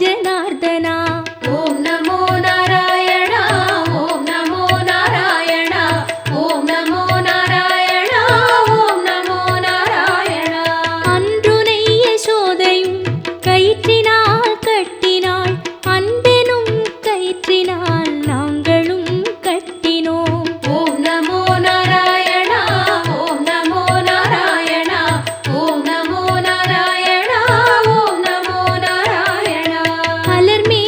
ஜனார்தனா. ஓம் நமோ நாராயணா ஓம் நமோ நாராயணா ஓம் நமோ நாராயணா ஓம் நமோ நாராயணா. அன்றுனை யசோதையும் கயிற்றினால் கட்டினாள், அன்பெனும் கயிற்றினால் நாங்களும் கட்டினோம். ஓம் நமோ நாராயணா ஓம் நமோ நாராயணா ஓம் நமோ நாராயணா ஓம் நமோ நாராயணா. அலர்மே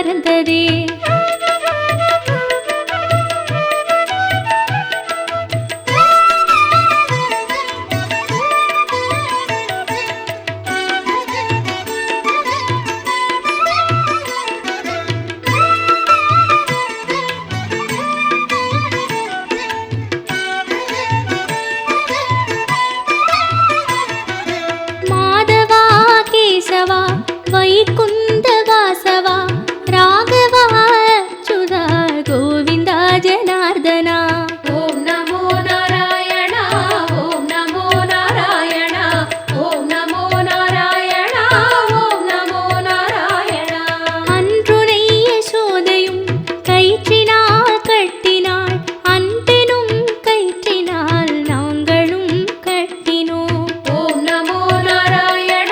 மறந்ததே. மாதவா கேசவா வைகுந்த வாசவா ராகவா அச்சுதா கோவிந்தா ஜனார்தனா. ஓம் நமோ நாராயண ஓம் நமோ நாராயண ஓம் நமோ நாராயண ஓம் நமோ நாராயண. அன்றுனை யசோதையும் கயிற்றினால் கட்டினாள், அன்பெனும் கயிற்றினால் நாங்களும் கட்டினோம். ஓம் நமோ நாராயண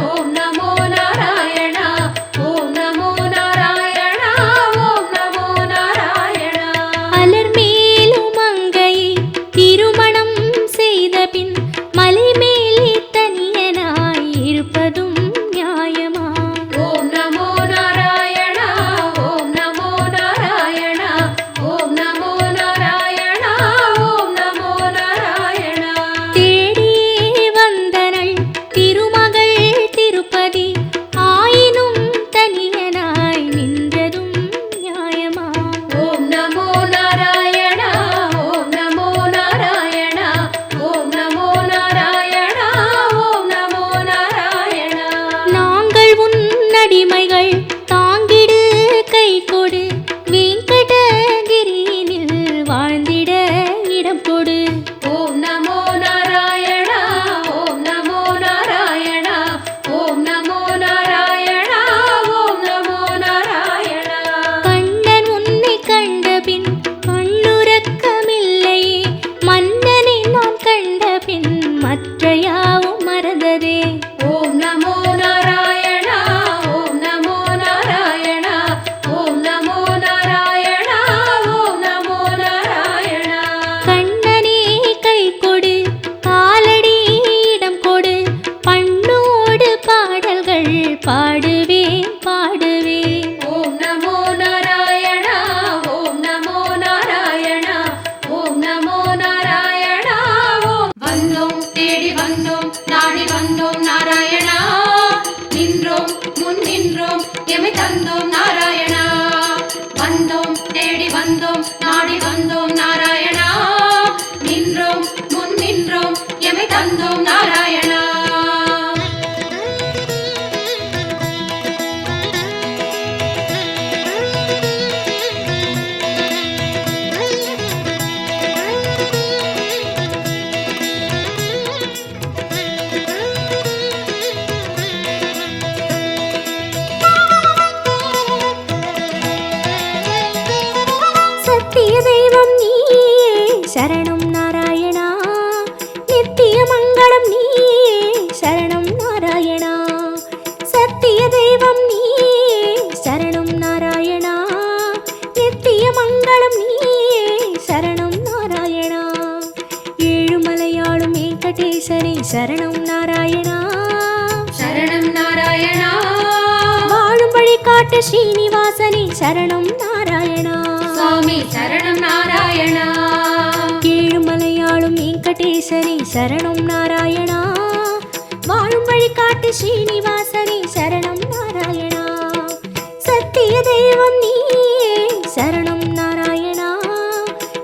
ஓம் நமோ நாராயண ஓம் நமோ நாராயண ஓம் நமோ நாராயண. அலர்மேலும் மங்கையை திருமணம் செய்த பின் மலைமேலே தனியனாய் இருப்பதும் நியாயமா? ஓம் நமோ நாராயண ஓம் நமோ நாராயண ஓம் நமோ நாராயண ஓம் நமோ நாராயண. தேடியே வந்தனள் திருமகள் திருப்பதி, ஆயினும் தனியனாய் நின்றதும் நியாயமா? ஓம் நமோ நாராயண ஓம் நமோ நாராயண ஓம் நமோ நாராயண ஓம் நமோ நாராயண. நாங்கள் உன் அடிமைகள், தாங்கிடு கை கொடு, வெங்கடகிரியினில் வாழ்ந்திட இடம் கொடு. ஓம் நமோ நாராயண ஓம் நமோ நாராயண ஓம் நமோ நாராயண ஓம் நமோ நாராயண. கண்ணன் உன்னை கண்டபின் கண்ணுறக்கமில்லையே, மன்னனை நான் கண்டபின் மற்ற யாவும் மறந்ததே. ஓம் நமோ நாராயண ஓம் நமோ நாராயண ஓம் நமோ நாராயண ஓம் நமோ நாராயண. கண்ணனே கை கொடு, காலடியிடம் கொடு, பண்ணோடு பாடல்கள் பாடுவேன் பாடுவேன். ஓம் நமோ நாராயண ஓம் நமோ நாராயண ஓம் நமோ நாராயண ஓம். வந்தோம் தேடி வந்தோம் நாடி வந்தோம் நாராயணா, நின்றோம் முன் நின்றோம் எமை தந்தோம் நாராயணா. வந்தோம் தேடி வந்தோம் நாடி வந்தோம் நாராயணா, நின்றோம் முன் நின்றோம் எமை தந்தோம் நாராயணா. சத்திய தெய்வம் நீயே சரணம் நாராயணா, நித்திய மங்களம் நீயே சரணம் நாராயணா. சத்திய தெய்வம் நீயே சரணம் நாராயணா, நித்திய மங்களம் நீயே சரணம் நாராயணா. ஏழுமலையாளும் வெங்கடேசனே சரணம் நாராயணா. சரணம் நாராயணா வாழும் வழி காட்டு ஸ்ரீனிவாசனே சரணம் நாராயணா. சுவாமி சரணம் நாராயணா. ஏழுமலையாளும் வெங்கடேசனே சரணம் நாராயணா. வாழும் வழி காட்டு ஸ்ரீனிவாசனே சரணம் நாராயணா. சத்திய தெய்வம் நீயே சரணம் நாராயணா,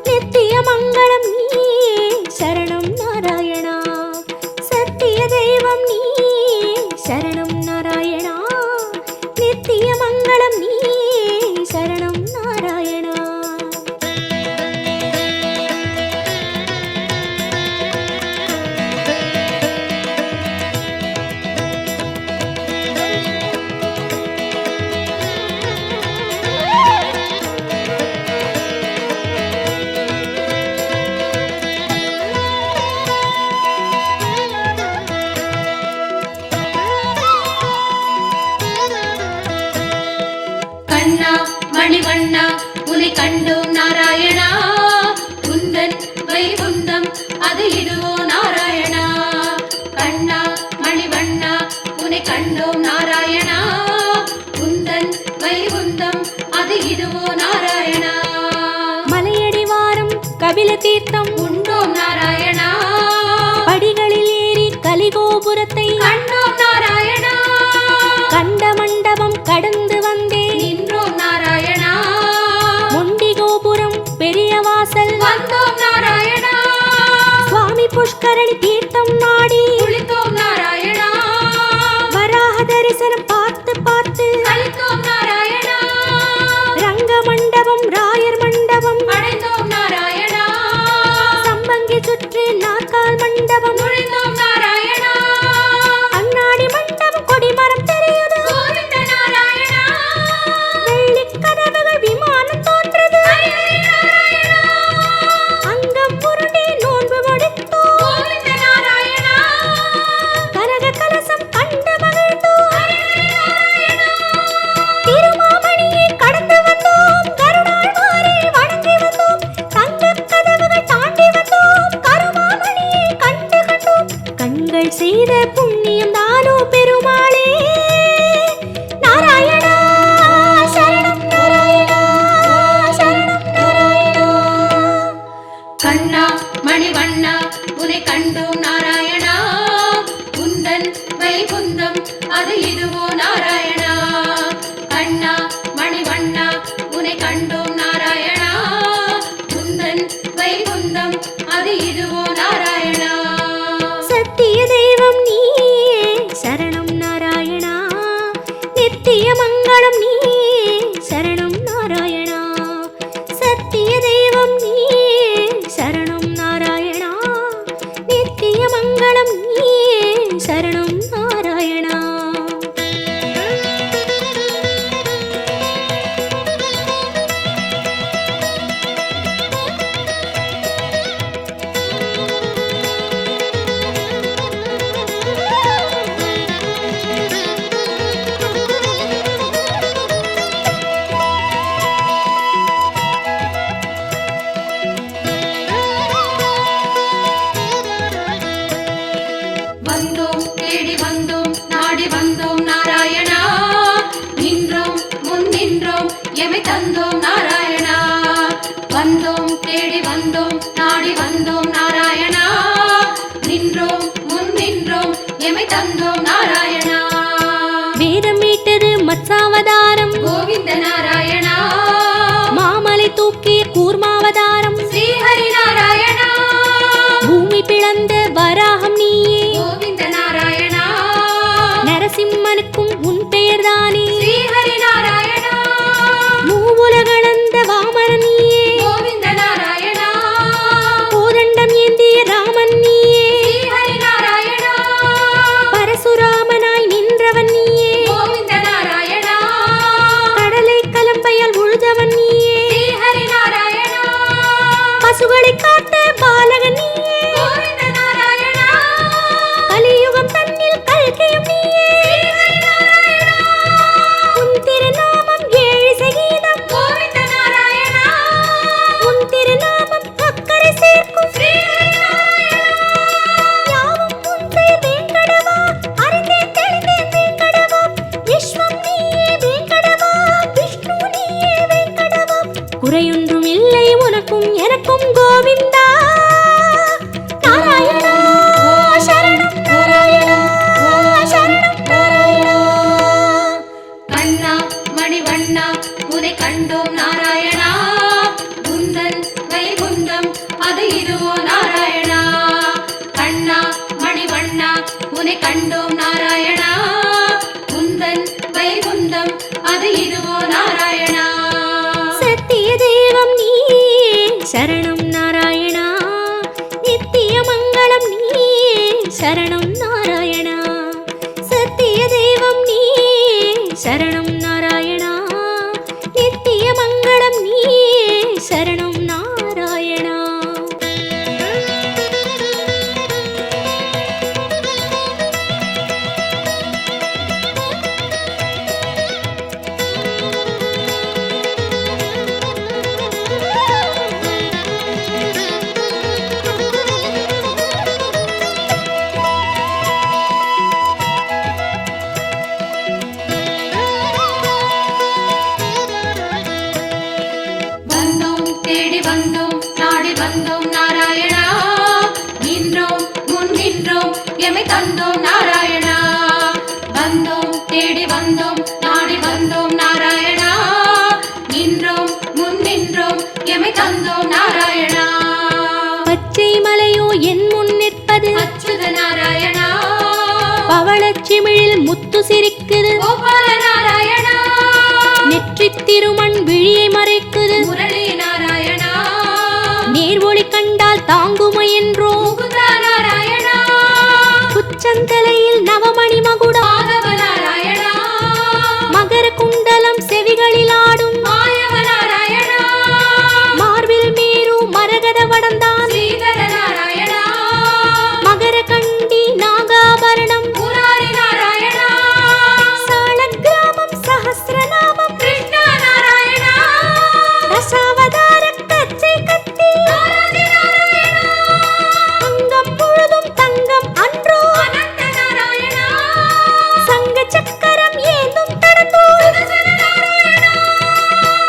நித்திய மங்களம் நீயே சரணம் நாராயணா. சத்திய தெய்வம் நீயே சரணம் நாராயணா, நித்திய மங்களம் நீயே சரணம் நாராயணா. கண்ணா மணிவண்ணா உன்னை கண்டோம் நாராயணா, உந்தன் வைகுந்தம் அது இதுவோ நாராயணா. கண்ணா மணிவண்ணா உன்னை கண்டோம் நாராயணா, உந்தன் வைகுந்தம் தீர்த்தம் உண்டோம் நாராயணா. படிகளில் ஏறி கலிகோபுரத்தை கண்டோம் நாராயணா. கண்ட மண்டபம் கடந்து வந்தேன் நின்றோம் நாராயணா. முண்டி கோபுரம் பெரிய வாசல் வந்தோம் நாராயணா. சுவாமி புஷ்கரணி தீர்த்தம் நாடி குளித்தோம் நாராயணா. வராக தரிசனம் பார்த்து பார்த்து கழித்தோம் நாராயணா. ரங்க மண்டபம் ராயர் மண்டபம் அடைந்தோம் நாராயணா. சம்பங்கி சுற்று நாற்கால் மண்டபம் நுழைந்தோம் நாராயணா. அண்ணாடி மண்டபம் கொடிமரம் தெரியுது கோவிந்த நாராயணா. வெள்ளிக் கதவுகள் விமானம் தோன்றுது ஹரி ஹரி நாராயணா. அங்கம் புரண்டி நோன்பு முடித்தோம் கோவிந்த நாராயணா. கனக கலசம் கண்டு மகிழ்ந்தோம் ஹரி ஹரி நாராயணா. திருமாமணியை கடந்து வந்தோம் கருணாழ்வாரை வணங்கி வந்தோம் தங்கக் கதவுகள் தாண்டி வந்தோம் கருமாமணியை கண்டு கண்டோம் கண்கள் செய்த புண்ணியம் தானோ பெருமாளே நாராயணா சரணம் நாராயணா சரணம் நாராயணா கண்ணா மணிவண்ணா உனை கண்டோம் நாராயணா. உந்தன் வைகுந்தம் அது இதுவோ நாராயணா. கண்ணா மணிவண்ணா உனை கண்டோம் நாராயணா. உந்தன் வைகுந்தம் அது இதுவோ நாராயணா. சத்திய தெய்வம் நீயே சரணம் நாராயணா நித்திய மங்களம் நீயே சரணம் நாராயணா சத்திய தெய்வம் நீயே சரணம் நாராயணா நித்திய மங்களம் நீயே சரணம் நாராயணா வந்தோம் தேடி வந்தோம் நாடி வந்தோம் நாராயணா. நின்றோம் முன் நின்றோம் எமை தந்தோம் நாராயணா. வந்தோம் தேடி வந்தோம் நாடி வந்தோம் நாராயணா. நின்றோம் முன் நின்றோம் எமை தந்தோம் நாராயணா. வேதம் மீட்டது மத்சாவதாரம் கோவிந்த நாராயணா. மாமலை தூக்கிய கூர்மாவதாரம் ஸ்ரீஹரி நாராயணா. பூமி பிளந்த வராகம் நீயே கோவிந்த நாராயணா. நரசிம்மனுக்கும் உன் பெயர்தானே ஸ்ரீஹரி நாராயணா. மூவுலகளந்த வாமரன் நீயே கோவிந்த நாராயணா. கோதண்டம் ஏந்திய ராமன் நீயே ஸ்ரீஹரி நாராயணா. பரசுராமனாய் நின்றவன் நீயே கோவிந்த நாராயணா. கடலை கலம்பையால் உழுதவன் நீயே ஸ்ரீஹரி நாராயணா. பசுகளை காத்த பாலகன் நீயே கோவிந்த நாராயணா. கலியுகம் தன்னில் கல்கியும் நீயே ஸ்ரீஹரி நாராயணா. உன் திருநாமம் ஏழிசை கீதம் கோவிந்த நாராயணா. உன் திருநாமம் அக்கறை சேர்க்கும் ஸ்ரீஹரி நாராயணா. யாவும் உன் பெயர் வேங்கடவா அறிந்தேன் தெளிந்தேன் வேங்கடவா விஸ்வம் நீயே வேங்கடவா விஷ்ணு நீயே வேங்கடவா குறையொன்றும் இல்லை உனக்கும் எனக்கும் கோவிந்தா நாராயணா சரணம் நாராயணா சரணம் நாராயணா கண்ணா மணிவண்ணா உனை கண்டோம் நாராயணா. உந்தன் வைகுந்தம் அது இதுவோ நாராயணா. கண்ணா மணிவண்ணா உனை கண்டோம் நாராயணா. உந்தன் வைகுந்தம் அது இதுவோ நாராயணா. சத்திய தெய்வம் நீயே சரணம் நாராயணா நித்திய மங்களம் நீயே சரணம் நாராயணா சத்திய தெய்வம் நீயே சரணம் நாராயணா நித்திய மங்களம் நீயே சரணம் நாராயணா வந்தோம் நாடி வந்தோம் நாராயணா, நின்றோம் முன் நின்றோம் எமை தந்தோம் நாராயணா. பச்சை மலையோ என் முன் நிற்பது அச்சுத நாராயணா, பவளச்சிமிழில் முத்து சிரிக்குது கோபால நாராயணா, நெற்றித் திருமண் விழியை மறைக்குது முரளி நாராயணா, நேர்வொளி கண்டால் தாங்குமோ என்றோ முகுந்தா நாராயணா, குச்சந்தலையில் நவமணி மகுடம் மாதவ நாராயணா, மகர குண்டலம் செவிகளில் ஆடும் மாயவ நாராயணா, மார்பில் மீறு மரகத வடந்தான் ஸ்ரீதர நாராயணா, மகர கண்டி நாகாபரணம் முராரி நாராயணா, சாலக்கிராமம் சஹஸ்ரநாமம் கிருஷ்ணா நாராயணா, தசாவதார கச்சை கத்தி நாராஜி நாராயணா, அங்கம் முழுதும் தங்கம் அன்றோ அனந்த நாராயணா, சங்க சக்கரம் ஏந்தும் தடந்தோள் சுதர்சன நாராயணா,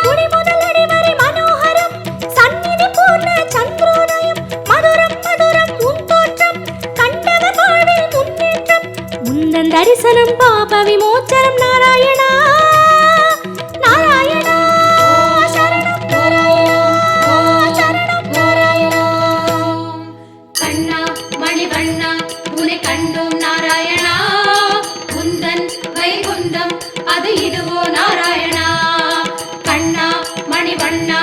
குடி முதலடி வரை மனோகரம் சந்நிதி பூர்ண சந்திரோதயம் மதுரம் மதுரம் உன் தோற்றம் கண்டவர் வாழ்வில் முன்னேற்றம் முந்தன் தரிசனம் பாப விமோச்சனம் நாராயணா நாராயணா சரணம் சரணம் கண்ணா மணிவண்ணா உனை கண்டோம் நாராயணா, குந்தன் வைகுந்தம் அது இதுவோ நாராயணா. கண்ணா மணிவண்ணா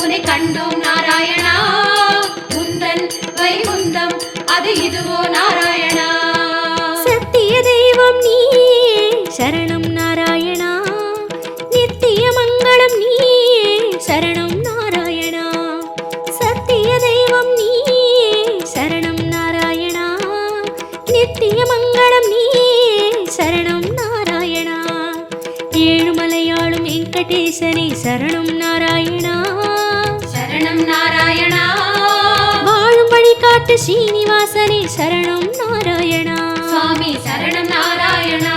உனை கண்டோம் நாராயணா, குந்தன் வைகுந்தம் அது இதுவோ நாராயணா. சத்திய தெய்வம் நீ சரணம் நாராயணா நித்திய மங்களம் நீ சரணம் நாராயணா சத்திய தெய்வம் நீ சரணம் நாராயணா நித்திய மங்களம் நீ சரணம் நாராயணா ஏழுமலையாளும் வெங்கடேசனே சரணம் நாராயணா சரணம் நாராயணா, வாழும் வழிகாட்டு ஸ்ரீனிவாசனே சரணம் நாராயணா சுவாமி சரணம் நாராயணா,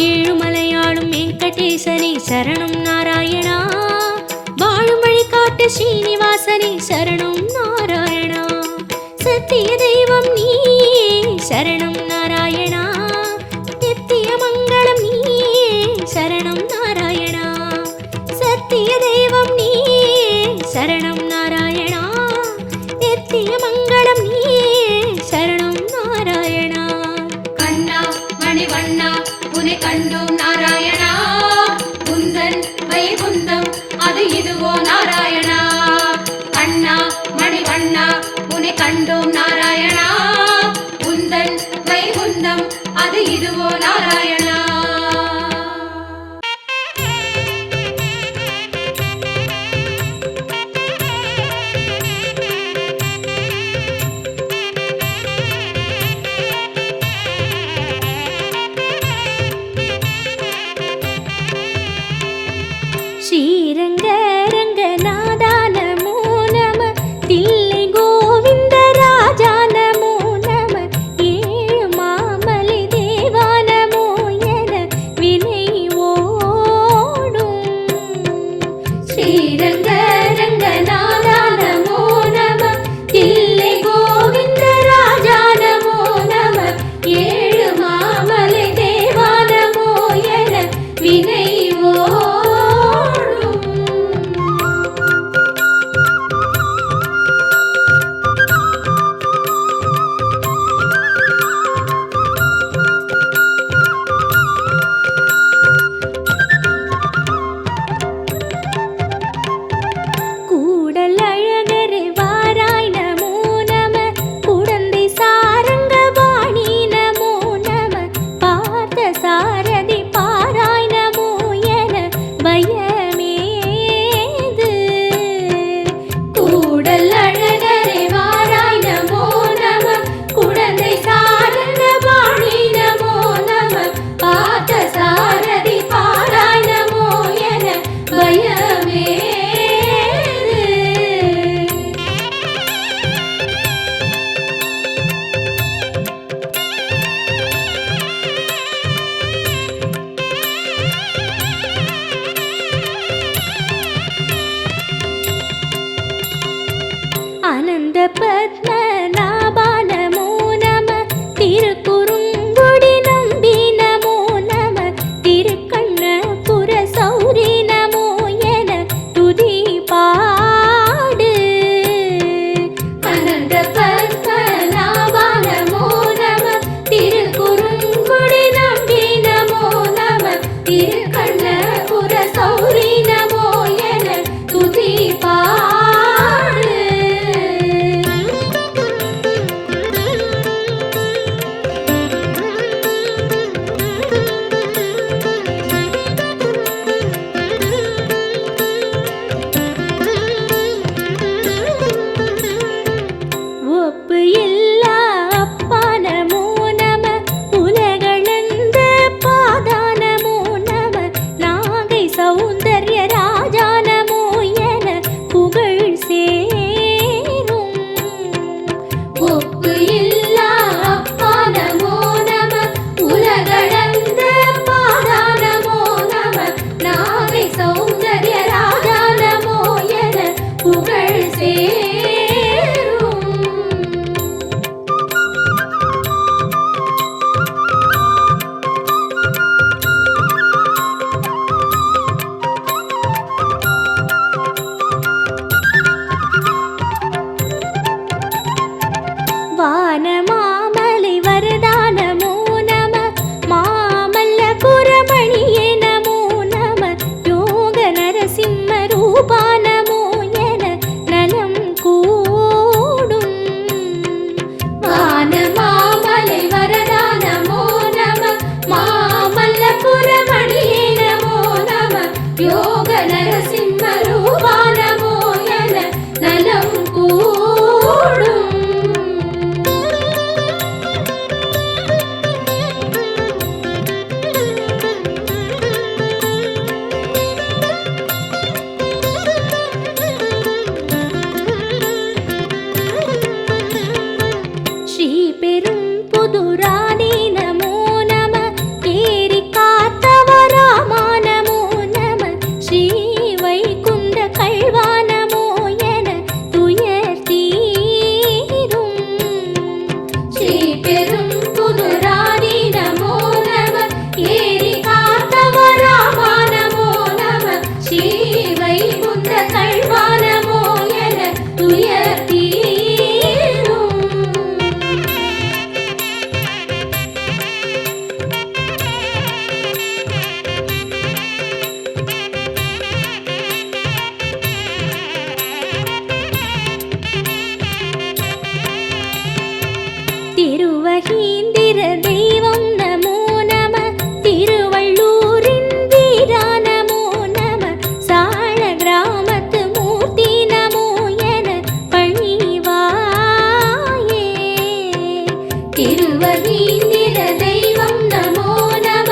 ஏழுமலையாளும் வெங்கடேசனே சரணம் நாராயணா வாழும் வழிகாட்டு ஸ்ரீனிவாசனே சரணம் நாராயணா சத்திய தெய்வம் நீ சரணம் நாராயணா நித்திய மங்களம் நீ சரணம் நாராயணா சத்திய தெய்வம் நீ சரணம் நாராயணா நித்திய மங்களம் நீ சரணம் நாராயணா கண்ணா மணிவண்ணா உனை கண்டோம் நாராயணா, குந்தன் வைகுந்தம் அது இதுவோ நாராயணா. கண்ணா மணிவண்ணா உனை கண்டோம் நாராயணா, குந்தன் வைகுந்தம் அது இதுவோ நாராயணா. ஸ்ரீரங்க ரங்கநாதா நமோ நம தில்லை கோவிந்த ராஜா நமோ நம ஏழு மாமலை தேவா நமோ என வினை ஓடும் ஸ்ரீரங்க ரங்கநாதா நமோ நம தில்லை கோவிந்த ராஜா நமோ நம ஏழு மாமலை தேவா நமோ என வினை ஓடும் திருக்கண்ணபுர சௌரி நமோ என துதி பாடு. ஒப்பு இல்லா அப்பா நமோ நம, உலகளந்த பாதா நமோ நம, நாகை சௌந்தர்ய ராஜா நமோ என புகழ் சேரும். ஒப்பு இல்லா அப்பா நமோ நம, உலகளந்த பாதா நமோ நம, நாகை சௌந்தர்ய ராஜா நமோ என புகழ் சேரும். வானமாமலை வரதா நமோ நம, மாமல்லபுரமணியே நமோ நம, யோக நரசிம்ம ரூபா நமோ என நலம் கூடும். வானமாமலை வரதா நமோ நம, மாமல்லபுரமணியே நமோ நம, யோக நரசிம்ம ரூபா நமோ என நலம் கூடும். ஸ்ரீ பெரும் புதுராணி நமோ நம, ஏரி காத்தவராமா நமோ நம, ஸ்ரீ வைகுந்த கல்வா நமோ என துயர் தீரும். ஸ்ரீ பெரும் புதுராணி நமோ நம, ஏரி காத்தவராமா நமோ நம, ஸ்ரீ வைகுந்த கல்வா நமோ என துயர் தீரும். திருவகீந்திர தெய்வம் நமோ நம, திருவள்ளூரின் வீரா நமோ நம, சாள கிராமத்து மூர்த்தி நமோ என பணிவாயே. திருவகீந்திர தெய்வம் நமோ நம,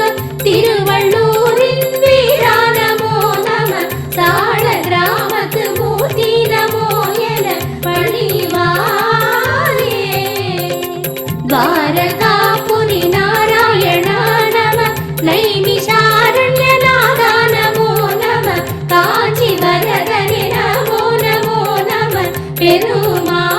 திருவள்ளூரின் வீரா நமோ நம, சாள கிராமத்து மூர்த்தி நமோ என பணிவாயே. द्वारकापुरी नारायणा नमः, नैमिषारण्यनाथा नमो नमः, काञ्चीवरधरे नमो नमो नमः பெருமாளே.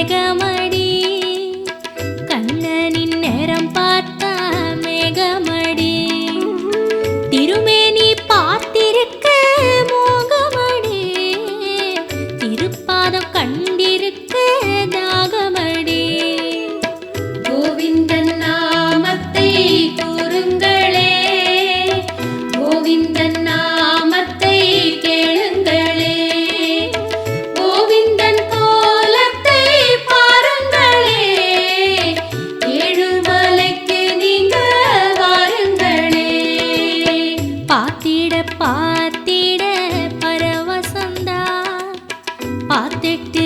தேகமடி கண்ணனின் நேரம் பார்த்தா மேகமடி திருமேனி பார்த்திருக்க மோகமடி திருப்பாதம் கண்டிருக்க தாகமடி கோவிந்தன் நாமத்தை கூறுங்களே கோவிந்தன் நாமத்தை கேளுங்களே கோவிந்தன் கோலத்தை பாருங்களே ஏழுமலைக்கு நீங்க வாருங்களே பார்த்திட பார்த்திட பரவசந்தா பார்த்துட்டு